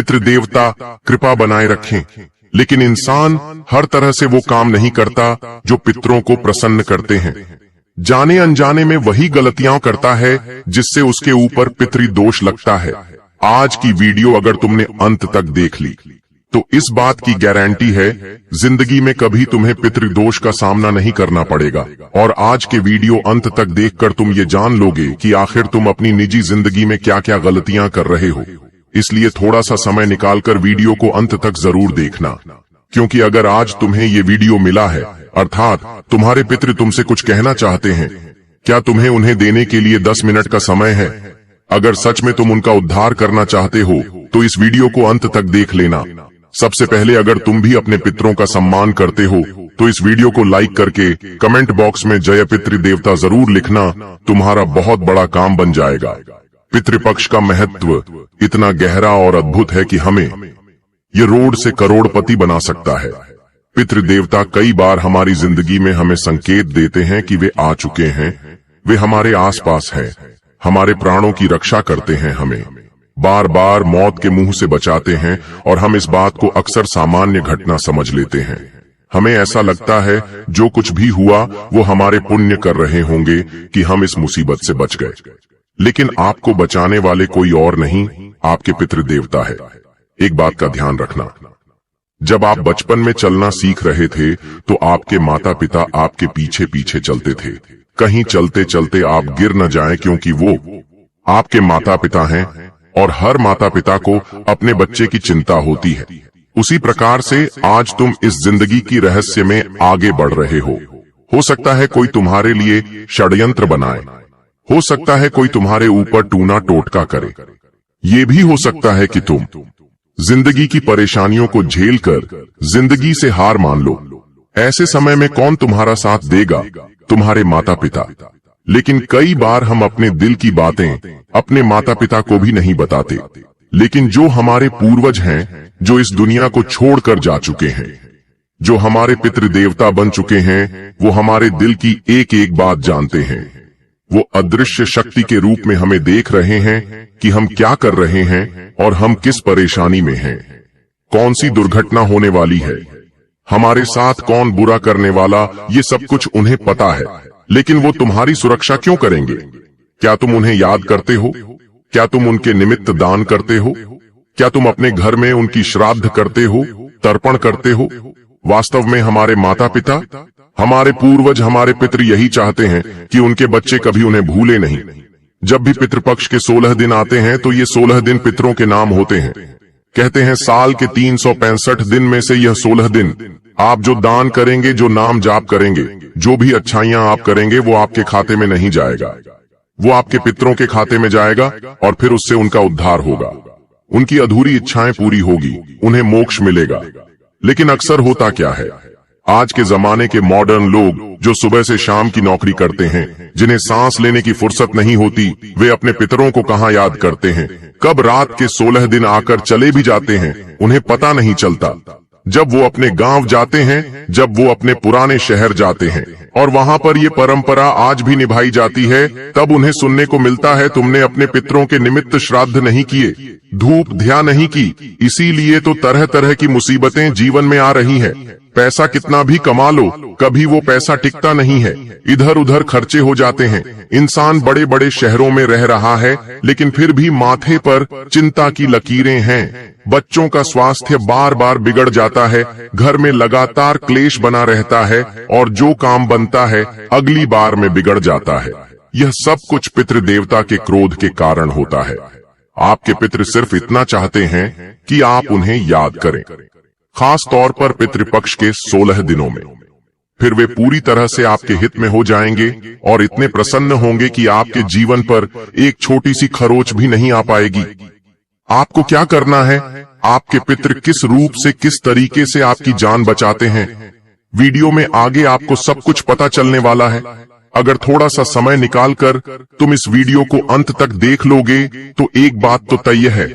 पितृदेवता कृपा बनाए रखें, लेकिन इंसान हर तरह से वो काम नहीं करता जो पितरों को प्रसन्न करते हैं। जाने अनजाने में वही गलतियां करता है जिससे उसके ऊपर पितृदोष लगता है। आज की वीडियो अगर तुमने अंत तक देख ली तो इस बात की गारंटी है जिंदगी में कभी तुम्हें पितृदोष का सामना नहीं करना पड़ेगा। और आज के वीडियो अंत तक देखकर तुम ये जान लोगे कि आखिर तुम अपनी निजी जिंदगी में क्या क्या गलतियां कर रहे हो। इसलिए थोड़ा सा समय निकालकर वीडियो को अंत तक जरूर देखना, क्योंकि अगर आज तुम्हें ये वीडियो मिला है अर्थात तुम्हारे पितृ तुमसे कुछ कहना चाहते हैं, क्या तुम्हें उन्हें देने के लिए 10 मिनट का समय है? अगर सच में तुम उनका उद्धार करना चाहते हो तो इस वीडियो को अंत तक देख लेना। सबसे पहले अगर तुम भी अपने पितरों का सम्मान करते हो तो इस वीडियो को लाइक करके कमेंट बॉक्स में जय पितृदेवता जरूर लिखना, तुम्हारा बहुत बड़ा काम बन जाएगा। पितृपक्ष का महत्व इतना गहरा और अद्भुत है कि हमें ये रोड से करोड़पति बना सकता है। पितृदेवता कई बार हमारी जिंदगी में हमें संकेत देते हैं कि वे आ चुके हैं, वे हमारे आसपास हैं, हमारे प्राणों की रक्षा करते हैं, हमें बार बार मौत के मुंह से बचाते हैं और हम इस बात को अक्सर सामान्य घटना समझ लेते हैं। हमें ऐसा लगता है जो कुछ भी हुआ वो हमारे पुण्य कर रहे होंगे कि हम इस मुसीबत से बच गए, लेकिन आपको बचाने वाले कोई और नहीं, आपके पितृदेवता है। एक बात का ध्यान रखना, जब आप बचपन में चलना सीख रहे थे तो आपके माता पिता आपके पीछे पीछे चलते थे। कहीं चलते चलते आप गिर न जाएं, क्योंकि वो आपके माता पिता हैं और हर माता पिता को अपने बच्चे की चिंता होती है। उसी प्रकार से आज तुम इस जिंदगी की रहस्य में आगे बढ़ रहे हो सकता है कोई तुम्हारे लिए षड्यंत्र बनाए, हो सकता है कोई तुम्हारे ऊपर टूना टोटका करे, ये भी हो सकता है कि तुम जिंदगी की परेशानियों को झेलकर जिंदगी से हार मान लो। ऐसे समय में कौन तुम्हारा साथ देगा? तुम्हारे माता पिता। लेकिन कई बार हम अपने दिल की बातें अपने माता पिता को भी नहीं बताते, लेकिन जो हमारे पूर्वज हैं, जो इस दुनिया को छोड़कर जा चुके हैं, जो हमारे पितृदेवता बन चुके हैं, वो हमारे दिल की एक एक बात जानते हैं। वो अदृश्य शक्ति के रूप में हमें देख रहे हैं कि हम क्या कर रहे हैं और हम किस परेशानी में हैं, कौन सी दुर्घटना होने वाली है, हमारे साथ कौन बुरा करने वाला, ये सब कुछ उन्हें पता है। लेकिन वो तुम्हारी सुरक्षा क्यों करेंगे? क्या तुम उन्हें याद करते हो? क्या तुम उनके निमित्त दान करते हो? क्या तुम अपने घर में उनकी श्राद्ध करते हो, तर्पण करते हो? वास्तव में हमारे माता पिता, हमारे पूर्वज, हमारे पितृ यही चाहते हैं कि उनके बच्चे कभी उन्हें भूले नहीं। जब भी पितृपक्ष के 16 दिन आते हैं तो ये 16 दिन पितरों के नाम होते हैं। कहते हैं साल के 365 दिन में से यह 16 दिन आप जो दान करेंगे, जो नाम जाप करेंगे, जो भी अच्छाइयां आप करेंगे, वो आपके खाते में नहीं जाएगा, वो आपके पितरों के खाते में जाएगा और फिर उससे उनका उद्धार होगा, उनकी अधूरी इच्छाएं पूरी होगी, उन्हें मोक्ष मिलेगा। लेकिन अक्सर होता क्या है, आज के जमाने के मॉडर्न लोग जो सुबह से शाम की नौकरी करते हैं, जिन्हें सांस लेने की फुर्सत नहीं होती, वे अपने पितरों को कहाँ याद करते हैं? कब रात के 16 दिन आकर चले भी जाते हैं, उन्हें पता नहीं चलता। जब वो अपने गांव जाते हैं, जब वो अपने पुराने शहर जाते हैं और वहां पर ये परंपरा आज भी निभाई जाती है, तब उन्हें सुनने को मिलता है तुमने अपने पितरों के निमित्त श्राद्ध नहीं किए, धूप ध्या नहीं की, इसीलिए तो तरह तरह की मुसीबतें जीवन में आ रही है। पैसा कितना भी कमा लो, कभी वो पैसा टिकता नहीं है, इधर उधर खर्चे हो जाते हैं। इंसान बड़े बड़े शहरों में रह रहा है, लेकिन फिर भी माथे पर चिंता की लकीरें हैं। बच्चों का स्वास्थ्य बार बार बिगड़ जाता है, घर में लगातार क्लेश बना रहता है और जो काम बनता है अगली बार में बिगड़ जाता है। यह सब कुछ पितृदेवता के क्रोध के कारण होता है। आपके पितृ सिर्फ इतना चाहते हैं कि आप उन्हें याद करें, खास तौर पर पितृपक्ष के 16 दिनों में। फिर वे पूरी तरह से आपके हित में हो जाएंगे और इतने प्रसन्न होंगे कि आपके जीवन पर एक छोटी सी खरोच भी नहीं आ पाएगी। आपको क्या करना है, आपके पितृ किस रूप से, किस तरीके से आपकी जान बचाते हैं, वीडियो में आगे आपको सब कुछ पता चलने वाला है। अगर थोड़ा सा समय निकालकर तुम इस वीडियो को अंत तक देख लोगे तो एक बात तो तय है,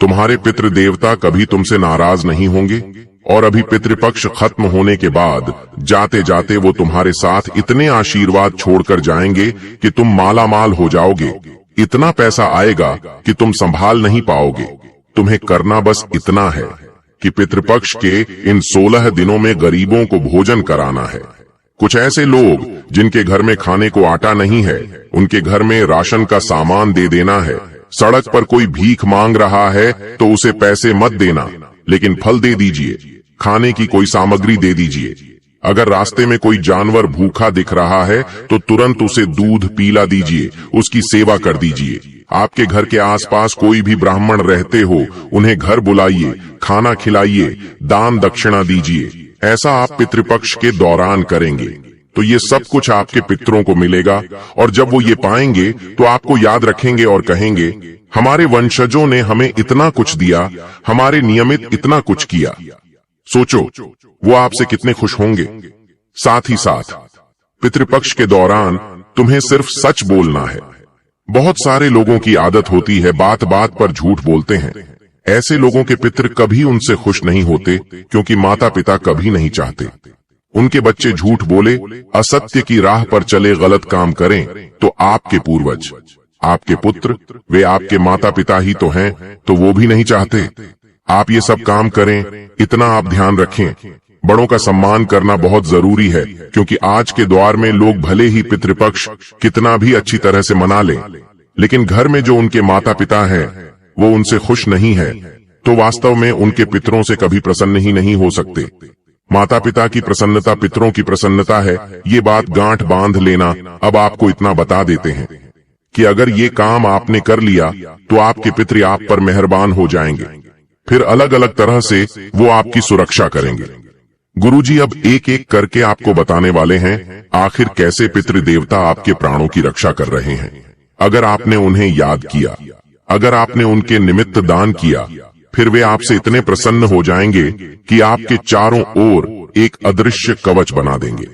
तुम्हारे पितृदेवता कभी तुमसे नाराज नहीं होंगे। और अभी पितृपक्ष खत्म होने के बाद जाते जाते वो तुम्हारे साथ इतने आशीर्वाद छोड़कर जाएंगे कि तुम माला माल हो जाओगे। इतना पैसा आएगा कि तुम संभाल नहीं पाओगे। तुम्हें करना बस इतना है कि पितृपक्ष के इन 16 दिनों में गरीबों को भोजन कराना है। कुछ ऐसे लोग जिनके घर में खाने को आटा नहीं है, उनके घर में राशन का सामान दे देना है। सड़क पर कोई भीख मांग रहा है तो उसे पैसे मत देना, लेकिन फल दे दीजिए, खाने की कोई सामग्री दे दीजिए। अगर रास्ते में कोई जानवर भूखा दिख रहा है तो तुरंत उसे दूध पिला दीजिए, उसकी सेवा कर दीजिए। आपके घर के आसपास कोई भी ब्राह्मण रहते हो, उन्हें घर बुलाइए, खाना खिलाइए, दान दक्षिणा दीजिए। ऐसा आप पितृपक्ष के दौरान करेंगे तो ये सब कुछ आपके पितरों को मिलेगा, और जब वो ये पाएंगे तो आपको याद रखेंगे और कहेंगे, हमारे वंशजों ने हमें इतना कुछ दिया, हमारे नियमित इतना कुछ किया। सोचो वो आपसे कितने खुश होंगे। साथ ही साथ पितृपक्ष के दौरान तुम्हें सिर्फ सच बोलना है। बहुत सारे लोगों की आदत होती है बात बात पर झूठ बोलते हैं। ऐसे लोगों के पितृ कभी उनसे खुश नहीं होते, क्योंकि माता पिता कभी नहीं चाहते उनके बच्चे झूठ बोले, असत्य की राह पर चले, गलत काम करें। तो आपके पूर्वज, आपके पुत्र, वे आपके माता पिता ही तो हैं, तो वो भी नहीं चाहते आप ये सब काम करें। इतना आप ध्यान रखें, बड़ों का सम्मान करना बहुत जरूरी है, क्योंकि आज के दौर में लोग भले ही पितृपक्ष कितना भी अच्छी तरह से मना लें, लेकिन घर में जो उनके माता पिता हैं वो उनसे खुश नहीं है, तो वास्तव में उनके पितरों से कभी प्रसन्न ही नहीं हो सकते। माता पिता की प्रसन्नता पितरों की प्रसन्नता है, ये बात गांठ बांध लेना। अब आपको इतना बता देते हैं कि अगर ये काम आपने कर लिया तो आपके पितृ आप पर मेहरबान हो जाएंगे, फिर अलग अलग तरह से वो आपकी सुरक्षा करेंगे। गुरुजी अब एक एक करके आपको बताने वाले हैं आखिर कैसे पितृ देवता आपके प्राणों की रक्षा कर रहे हैं। अगर आपने उन्हें याद किया, अगर आपने उनके निमित्त दान किया, फिर वे आपसे इतने प्रसन्न हो जाएंगे कि आपके चारों ओर एक अदृश्य कवच बना देंगे।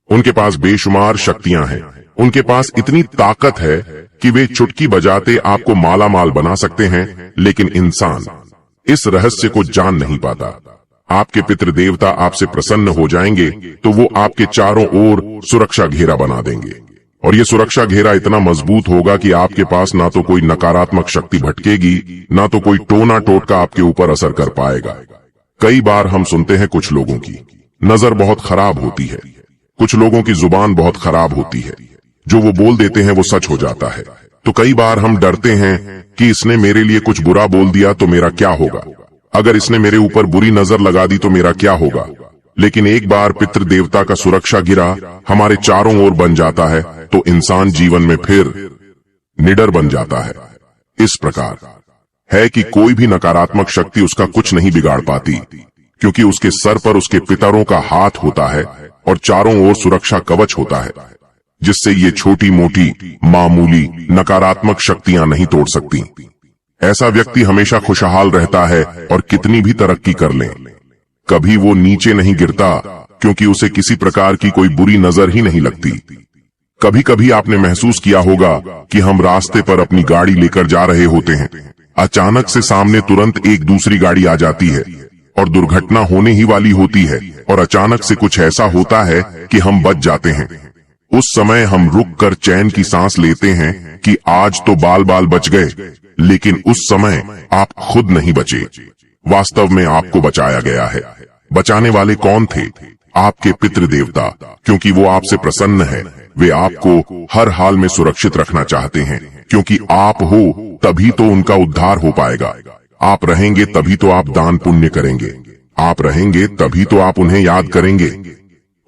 उनके पास बेशुमार शक्तियां हैं, उनके पास इतनी ताकत है कि वे चुटकी बजाते आपको माला माल बना सकते हैं, लेकिन इंसान इस रहस्य को जान नहीं पाता। आपके पितृ देवता आपसे प्रसन्न हो जाएंगे तो वो आपके चारों ओर सुरक्षा घेरा बना देंगे, और ये सुरक्षा घेरा इतना मजबूत होगा कि आपके पास ना तो कोई नकारात्मक शक्ति भटकेगी, ना तो कोई टोना टोटका आपके ऊपर असर कर पाएगा। कई बार हम सुनते हैं कुछ लोगों की नजर बहुत खराब होती है, कुछ लोगों की जुबान बहुत खराब होती है, जो वो बोल देते हैं वो सच हो जाता है। तो कई बार हम डरते हैं कि इसने मेरे लिए कुछ बुरा बोल दिया तो मेरा क्या होगा, अगर इसने मेरे ऊपर बुरी नजर लगा दी तो मेरा क्या होगा। लेकिन एक बार पितृ देवता का सुरक्षा गिरा हमारे चारों ओर बन जाता है तो इंसान जीवन में फिर निडर बन जाता है। इस प्रकार है कि कोई भी नकारात्मक शक्ति उसका कुछ नहीं बिगाड़ पाती, क्योंकि उसके सर पर उसके पितरों का हाथ होता है और चारों ओर सुरक्षा कवच होता है, जिससे ये छोटी मोटी मामूली नकारात्मक शक्तियां नहीं तोड़ सकती। ऐसा व्यक्ति हमेशा खुशहाल रहता है और कितनी भी तरक्की कर ले, कभी वो नीचे नहीं गिरता, क्योंकि उसे किसी प्रकार की कोई बुरी नजर ही नहीं लगती। कभी कभी आपने महसूस किया होगा कि हम रास्ते पर अपनी गाड़ी लेकर जा रहे होते हैं, अचानक से सामने तुरंत एक दूसरी गाड़ी आ जाती है और दुर्घटना होने ही वाली होती है, और अचानक से कुछ ऐसा होता है कि हम बच जाते हैं। उस समय हम रुक कर चैन की सांस लेते हैं कि आज तो बाल बाल बच गए, लेकिन उस समय आप खुद नहीं बचे, वास्तव में आपको बचाया गया है। बचाने वाले कौन थे? आपके पितृ देवता, क्योंकि वो आपसे प्रसन्न है। वे आपको हर हाल में सुरक्षित रखना चाहते हैं, क्योंकि आप हो तभी तो उनका उद्धार हो पाएगा। आप रहेंगे तभी तो आप दान पुण्य करेंगे, आप रहेंगे तभी तो आप उन्हें याद करेंगे।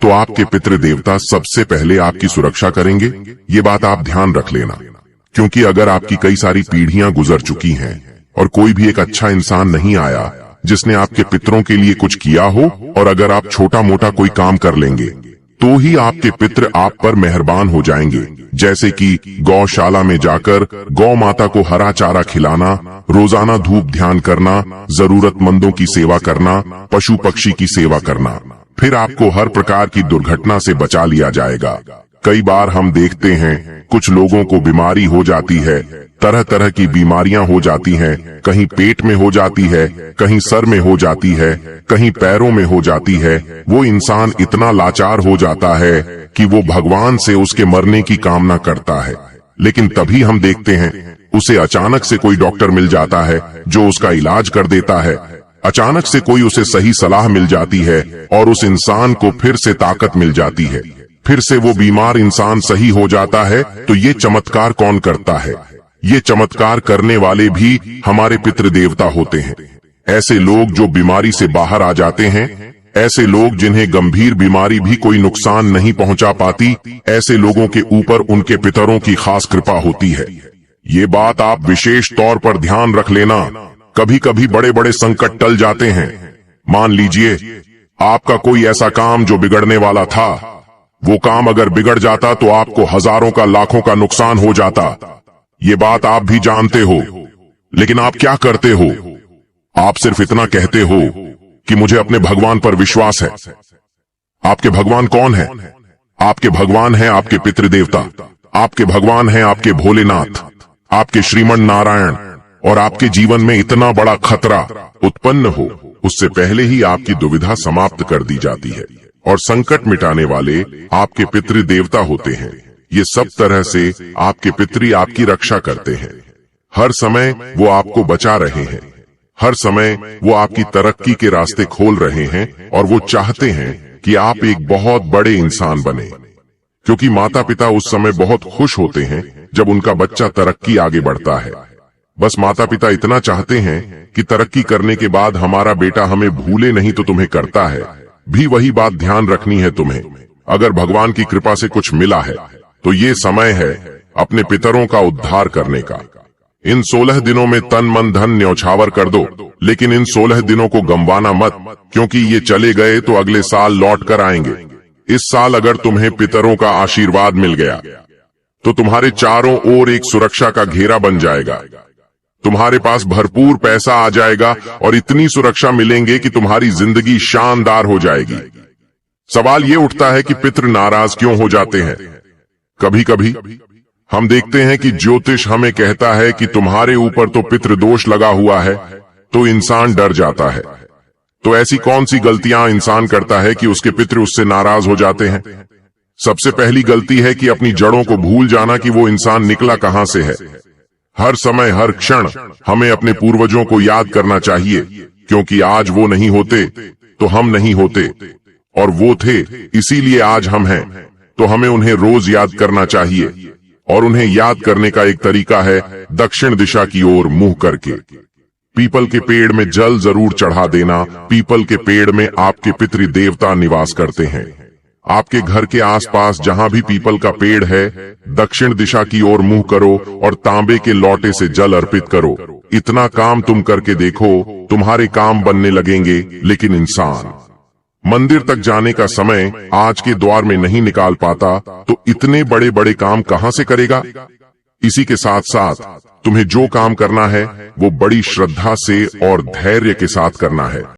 तो आपके पितृ देवता सबसे पहले आपकी सुरक्षा करेंगे, ये बात आप ध्यान रख लेना। क्योंकि अगर आपकी कई सारी पीढ़ियां गुजर चुकी हैं और कोई भी एक अच्छा इंसान नहीं आया जिसने आपके पितरों के लिए कुछ किया हो, और अगर आप छोटा मोटा कोई काम कर लेंगे तो ही आपके पितृ आप पर मेहरबान हो जाएंगे। जैसे कि गौशाला में जाकर गौ माता को हरा चारा खिलाना, रोजाना धूप ध्यान करना, जरूरतमंदों की सेवा करना, पशु पक्षी की सेवा करना, फिर आपको हर प्रकार की दुर्घटना से बचा लिया जाएगा। कई बार हम देखते हैं कुछ लोगों को बीमारी हो जाती है, तरह तरह की बीमारियां हो जाती हैं, कहीं पेट में हो जाती है, कहीं सर में हो जाती है, कहीं पैरों में हो जाती है। वो इंसान इतना लाचार हो जाता है कि वो भगवान से उसके मरने की कामना करता है, लेकिन तभी हम देखते हैं उसे अचानक से कोई डॉक्टर मिल जाता है जो उसका इलाज कर देता है, अचानक से कोई उसे सही सलाह मिल जाती है और उस इंसान को फिर से ताकत मिल जाती है, फिर से वो बीमार इंसान सही हो जाता है। तो ये चमत्कार कौन करता है? ये चमत्कार करने वाले भी हमारे पितृ देवता होते हैं। ऐसे लोग जो बीमारी से बाहर आ जाते हैं, ऐसे लोग जिन्हें गंभीर बीमारी भी कोई नुकसान नहीं पहुंचा पाती, ऐसे लोगों के ऊपर उनके पितरों की खास कृपा होती है। ये बात आप विशेष तौर पर ध्यान रख लेना। कभी कभी बड़े बड़े संकट टल जाते हैं। मान लीजिए आपका कोई ऐसा काम जो बिगड़ने वाला था, वो काम अगर बिगड़ जाता तो आपको हजारों का लाखों का नुकसान हो जाता। ये बात आप भी जानते हो, लेकिन आप क्या करते हो? आप सिर्फ इतना कहते हो कि मुझे अपने भगवान पर विश्वास है। आपके भगवान कौन है? आपके भगवान है आपके पितृदेवता, आपके भगवान है आपके भोलेनाथ, आपके श्रीमन नारायण। और आपके जीवन में इतना बड़ा खतरा उत्पन्न हो, उससे पहले ही आपकी दुविधा समाप्त कर दी जाती है। और संकट मिटाने वाले आपके पितृदेवता होते हैं। ये सब तरह से आपके पितृ आपकी रक्षा करते हैं। हर समय वो आपको बचा रहे हैं, हर समय वो आपकी तरक्की के रास्ते खोल रहे हैं, और वो चाहते हैं कि आप एक बहुत बड़े इंसान बने। क्योंकि माता पिता उस समय बहुत खुश होते हैं जब उनका बच्चा तरक्की आगे बढ़ता है। बस माता पिता इतना चाहते हैं कि तरक्की करने के बाद हमारा बेटा हमें भूले नहीं तो तुम्हें करता है। भी वही बात ध्यान रखनी है तुम्हें। अगर भगवान की कृपा से कुछ मिला है तो ये समय है अपने पितरों का उद्धार करने का। इन 16 दिनों में तन मन धन न्यौछावर कर दो, लेकिन इन 16 दिनों को गंवाना मत, क्योंकि ये चले गए तो अगले साल लौट कर आएंगे। इस साल अगर तुम्हें पितरों का आशीर्वाद मिल गया तो तुम्हारे चारों ओर एक सुरक्षा का घेरा बन जाएगा। तुम्हारे पास भरपूर पैसा आ जाएगा और इतनी सुरक्षा मिलेंगे कि तुम्हारी जिंदगी शानदार हो जाएगी। सवाल ये उठता है कि पितृ नाराज क्यों हो जाते हैं? कभी कभी हम देखते हैं कि ज्योतिष हमें कहता है कि तुम्हारे ऊपर तो पितृदोष लगा हुआ है, तो इंसान डर जाता है। तो ऐसी कौन सी गलतियां इंसान करता है कि उसके पितृ उससे नाराज हो जाते हैं? सबसे पहली गलती है कि अपनी जड़ों को भूल जाना कि वो इंसान निकला कहां से है। हर समय हर क्षण हमें अपने पूर्वजों को याद करना चाहिए, क्योंकि आज वो नहीं होते तो हम नहीं होते, और वो थे इसीलिए आज हम हैं। तो हमें उन्हें रोज याद करना चाहिए, और उन्हें याद करने का एक तरीका है दक्षिण दिशा की ओर मुंह करके। पीपल के पेड़ में जल जरूर चढ़ा देना। पीपल के पेड़ में आपके पितृ देवता निवास करते हैं। आपके घर के आसपास जहां भी पीपल का पेड़ है, दक्षिण दिशा की ओर मुंह करो और तांबे के लोटे से जल अर्पित करो। इतना काम तुम करके देखो, तुम्हारे काम बनने लगेंगे। लेकिन इंसान मंदिर तक जाने का समय आज के दौर में नहीं निकाल पाता, तो इतने बड़े बड़े काम कहां से करेगा? इसी के साथ साथ तुम्हें जो काम करना है वो बड़ी श्रद्धा से और धैर्य के साथ करना है।